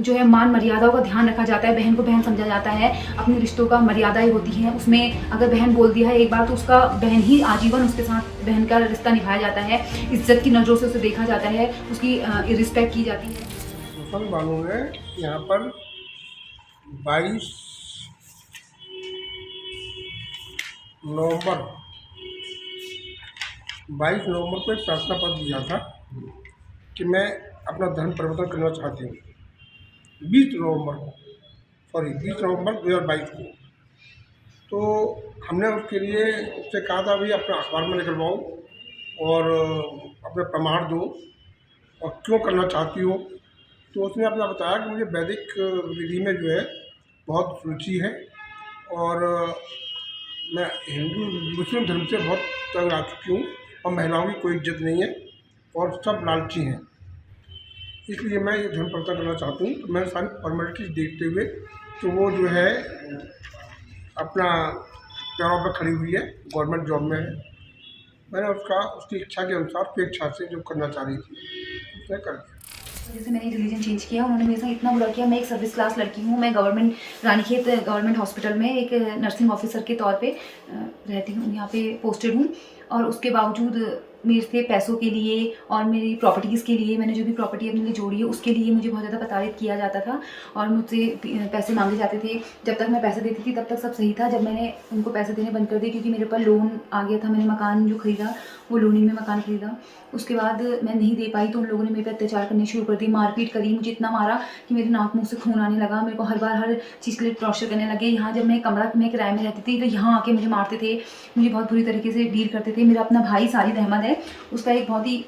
जो है मान मर्यादाओं का ध्यान रखा जाता है, बहन को बहन समझा जाता है, अपने रिश्तों का मर्यादाएं होती हैं। उसमें अगर बहन बोल दिया है एक बार तो उसका बहन ही आजीवन उसके साथ बहन का रिश्ता निभाया जाता है, इज्जत की नज़रों से उसे देखा जाता है, उसकी रिस्पेक्ट की जाती है। मुसलमानों ने यहाँ पर 22 नवंबर 22 नवंबर को एक प्रार्थना पत्र दिया था कि मैं अपना धर्म परिवर्तन करना चाहती हूँ। 20 नवंबर 2022 को तो हमने उसके लिए उससे कहा था भाई अपना अखबार में निकलवाओ और अपने प्रमाण दो और क्यों करना चाहती हो। तो उसने अपना बताया कि मुझे वैदिक विधि में जो है बहुत रुचि है और मैं हिंदू मुस्लिम धर्म से बहुत तंग आ चुकी हूँ और महिलाओं की कोई इज्जत नहीं है और सब लालची हैं, इसलिए मैं ये धर्म परिवर्तन करना चाहती हूँ। तो मैंने सारी फॉर्मेलिटीज देखते हुए तो वो जो है अपना पैरों पर खड़ी हुई है, गवर्नमेंट जॉब में है। मैंने उसकी इच्छा के अनुसार स्वेच्छा से जो करना चाह रही थी उसने कर दिया। जैसे मैंने रिलीजन चेंज किया, उन्होंने मेरे साथ इतना बुरा किया। मैं एक सर्विस क्लास लड़की हूँ, मैं गवर्नमेंट रानीखेत गवर्नमेंट हॉस्पिटल में एक नर्सिंग ऑफिसर के तौर पे रहती हूँ, यहाँ पे पोस्टेड हूँ। और उसके बावजूद मेरे से पैसों के लिए और मेरी प्रॉपर्टीज़ के लिए, मैंने जो भी प्रॉपर्टी अपने लिए जोड़ी है उसके लिए मुझे बहुत ज़्यादा प्रताड़ित किया जाता था और मुझसे पैसे मांगे जाते थे। जब तक मैं पैसे देती थी तब तक सब सही था। जब मैंने उनको पैसे देने बंद कर दिए क्योंकि मेरे ऊपर लोन आ गया था, मैंने मकान जो खरीदा वो लोनिंग में मकान खरीदा, उसके बाद मैं नहीं दे पाई तो उन लोगों ने मेरे पर अत्याचार करने शुरू कर दी, मारपीट करी, मुझे इतना मारा कि मेरे नाक मुँह से खून आने लगा। मेरे को हर बार हर चीज़ के लिए टॉर्चर करने लगे। यहाँ जब मैं कमरा में किराए में रहती थी तो यहाँ आके मुझे मारते थे, मुझे बहुत बुरी तरीके से डील करते थे। मेरा अपना भाई साजिद अहमद है, उसका एक बहुत ही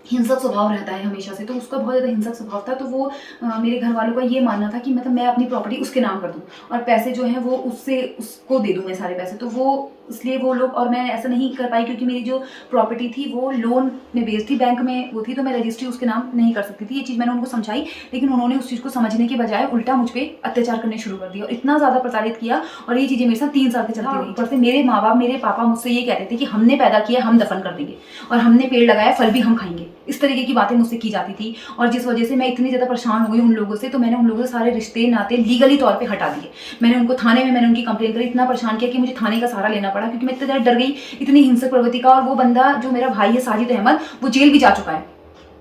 हिंसक स्वभाव रहता है हमेशा से, तो उसका बहुत ज़्यादा हिंसक स्वभाव था। तो वो मेरे घर वालों का ये मानना था कि मतलब मैं अपनी प्रॉपर्टी उसके नाम कर दूं और पैसे जो हैं वो उसको दे दूं, मैं सारे पैसे। तो वो इसलिए वो लोग, और मैं ऐसा नहीं कर पाई क्योंकि मेरी जो प्रॉपर्टी थी वो लोन में बेस्ड थी, बैंक में वो थी, तो मैं रजिस्ट्री उसके नाम नहीं कर सकती थी। ये चीज़ मैंने उनको समझाई, लेकिन उन्होंने उस चीज़ को समझने के बजाय उल्टा मुझ पर अत्याचार करने शुरू कर दिया और इतना ज़्यादा प्रताड़ित किया। और ये चीज़ें मेरे साथ 3 साल से चलती रही। ऊपर से मेरे माँ बाप, मेरे पापा मुझसे ये कहते थे कि हमने पैदा किया हम दफन कर देंगे और हमने पेड़ लगाया फल भी हम खाएंगे, इस तरीके की बातें मुझसे की जाती थी। और जिस वजह से मैं इतनी ज़्यादा परेशान हो गई उन लोगों से, तो मैंने उन लोगों से सारे रिश्ते नाते लीगली तौर पे हटा दिए। मैंने उनको थाने में मैंने उनकी कंप्लेन करी, इतना परेशान किया कि मुझे थाने का सहारा लेना पड़ा क्योंकि मैं इतनी ज़्यादा डर गई इतनी हिंसक प्रवृत्ति का। और वो बंदा जो मेरा भाई है साजिद अहमद, वो जेल भी जा चुका है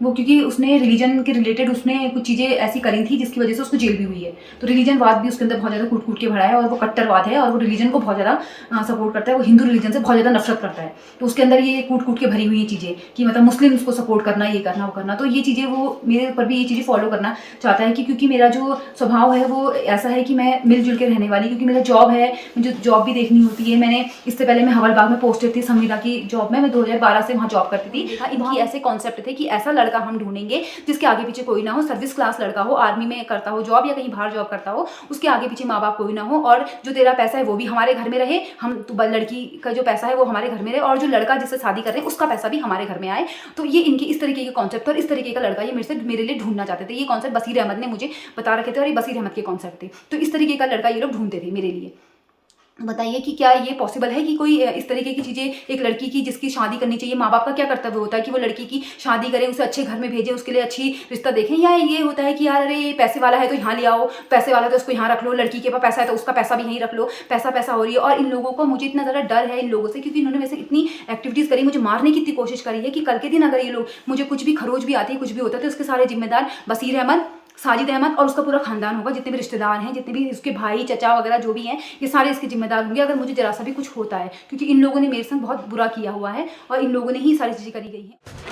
वो, क्योंकि उसने रिलीजन के रिलेटेड उसने कुछ चीज़ें ऐसी करी थी जिसकी वजह से उसको जेल भी हुई है। तो रिलीजनवाद भी उसके अंदर बहुत ज़्यादा कूट कूट के भरा है और वो कट्टरवाद है और वो रिलीजन को बहुत ज़्यादा सपोर्ट करता है, वो हिंदू रिलीजन से बहुत ज़्यादा नफरत करता है। तो उसके अंदर ये कूट कूट के भरी हुई चीज़ें कि मतलब मुस्लिम उसको सपोर्ट करना, ये करना वो करना। तो ये चीज़ें वो मेरे ऊपर भी ये चीज़ें फॉलो करना चाहता है कि क्योंकि मेरा जो स्वभाव है वो ऐसा है कि मैं मिलजुल के रहने वाली, क्योंकि मेरा जॉब है, मुझे जॉब भी देखनी होती है। मैंने इससे पहले मैं हवलबाग में पोस्टेड थी संविदा की जॉब में, मैं 2012 से वहाँ जॉब करती थी। इनकी ऐसे कॉन्सेप्ट थे कि ऐसा लड़का हम ढूंढेंगे जिसके आगे पीछे कोई ना हो, सर्विस क्लास लड़का हो, आर्मी में करता हो जॉब या कहीं बाहर जॉब करता हो, उसके आगे पीछे माँ बाप कोई ना हो, और जो तेरा पैसा है वो भी हमारे घर में रहे, हम तो लड़की का जो पैसा है वो हमारे घर में रहे, और जो लड़का जिससे शादी कर रहे हैं उसका पैसा भी हमारे घर में आए। तो ये इनकी इस तरीके के कॉन्सेप्ट और इस तरीके का लड़का ये मेरे लिए ढूंढना चाहते थे। ये कॉन्सेप्ट बसीर अहमद ने मुझे बता रखे थे और ये बसीर अहमद के कॉन्सेप्ट थे। तो इस तरीके का लड़का ये लोग ढूंढते थे मेरे लिए। बताइए कि क्या ये पॉसिबल है कि कोई इस तरीके की चीज़ें एक लड़की की जिसकी शादी करनी चाहिए, माँ बाप का क्या कर्तव्य होता है कि वो लड़की की शादी करें, उसे अच्छे घर में भेजें, उसके लिए अच्छी रिश्ता देखें, या ये होता है कि यार अरे ये पैसे वाला है तो यहाँ ले आओ, पैसे वाला तो उसको यहाँ रख लो, लड़की के पास पैसा है तो उसका पैसा भी यहीं रख लो, पैसा पैसा हो रही है। और इन लोगों को मुझे इतना ज़्यादा डर है इन लोगों से, क्योंकि इन्होंने वैसे इतनी एक्टिविटीज़ करी, मुझे मारने की इतनी कोशिश करी है कि कल के दिन अगर ये लोग मुझे कुछ भी खरोच भी आती है, कुछ भी होता है, तो उसके सारे जिम्मेदार बसीर अहमद, साजिद अहमद और उसका पूरा खानदान होगा। जितने भी रिश्तेदार हैं, जितने भी उसके भाई चचा वगैरह जो भी हैं, ये सारे इसके जिम्मेदार होंगे अगर मुझे जरा सा भी कुछ होता है, क्योंकि इन लोगों ने मेरे संग बहुत बुरा किया हुआ है और इन लोगों ने ही सारी चीज़ें करी गई हैं।